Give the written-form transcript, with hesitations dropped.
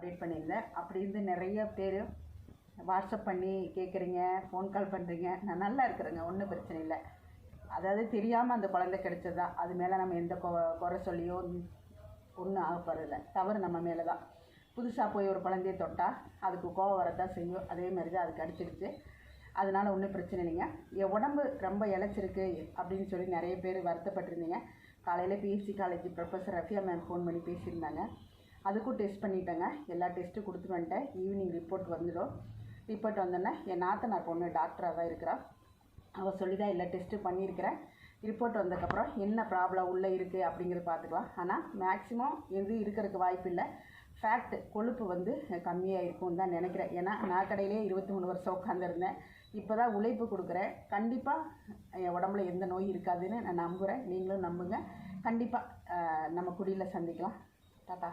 Update பண்ணியிருந்தேன். அப்படி இருந்து நிறைய பேர் வாட்ஸ்அப் பண்ணி கேட்குறீங்க, ஃபோன் கால் பண்ணுறீங்க. நான் நல்லா இருக்கிறேங்க, ஒன்றும் பிரச்சனை இல்லை. அதாவது தெரியாமல் அந்த குழந்தை கிடைச்சது தான். அது மேலே நம்ம எந்த குறை சொல்லியோ ஒன்றும் ஆகப்படுறதில்ல. தவறு நம்ம மேலே தான். புதுசாக போய் ஒரு குழந்தைய தொட்டால் அதுக்கு கோவம் வரதான் செய்யும். அதே மாதிரி தான் அதுக்கு அடிச்சிருச்சு. அதனால் ஒன்றும் பிரச்சனை இல்லைங்க. என் உடம்பு ரொம்ப இழைச்சிருக்கு அப்படின்னு சொல்லி நிறைய பேர் வருத்தப்பட்டிருந்தீங்க. காலையில் BSc college professor Rafia ma'am phone பண்ணி பேசியிருந்தாங்க. அதுக்கும் டெஸ்ட் பண்ணிட்டேங்க. எல்லா டெஸ்ட்டும் கொடுத்துட்டு வந்துட்டேன். ஈவினிங் ரிப்போர்ட் வந்துடும். ரிப்போர்ட் வந்தோன்னே என் நாத்தனார் பொண்ணு டாக்டராக தான் இருக்கிறாள். அவள் சொல்லி தான் எல்லா டெஸ்ட்டும் பண்ணியிருக்கிறேன். ரிப்போர்ட் வந்ததுக்கப்புறம் என்ன ப்ராப்ளம் உள்ளே இருக்குது அப்படிங்கிறத பார்த்துக்கலாம். ஆனால் மேக்ஸிமம் எது இருக்கிறதுக்கு வாய்ப்பு இல்லை. ஃபேக்ட் கொழுப்பு வந்து கம்மியாக இருக்கும்னு தான் நினைக்கிறேன். ஏன்னா நான் கடையிலே 23 வருஷம் உட்காந்துருந்தேன். இப்போ தான் உழைப்பு கொடுக்குறேன். கண்டிப்பாக என் உடம்புல எந்த நோய் இருக்காதுன்னு நான் நம்புகிறேன். நீங்களும் நம்புங்க. கண்டிப்பாக நம்ம குடியில் சந்திக்கலாம். டாட்டா.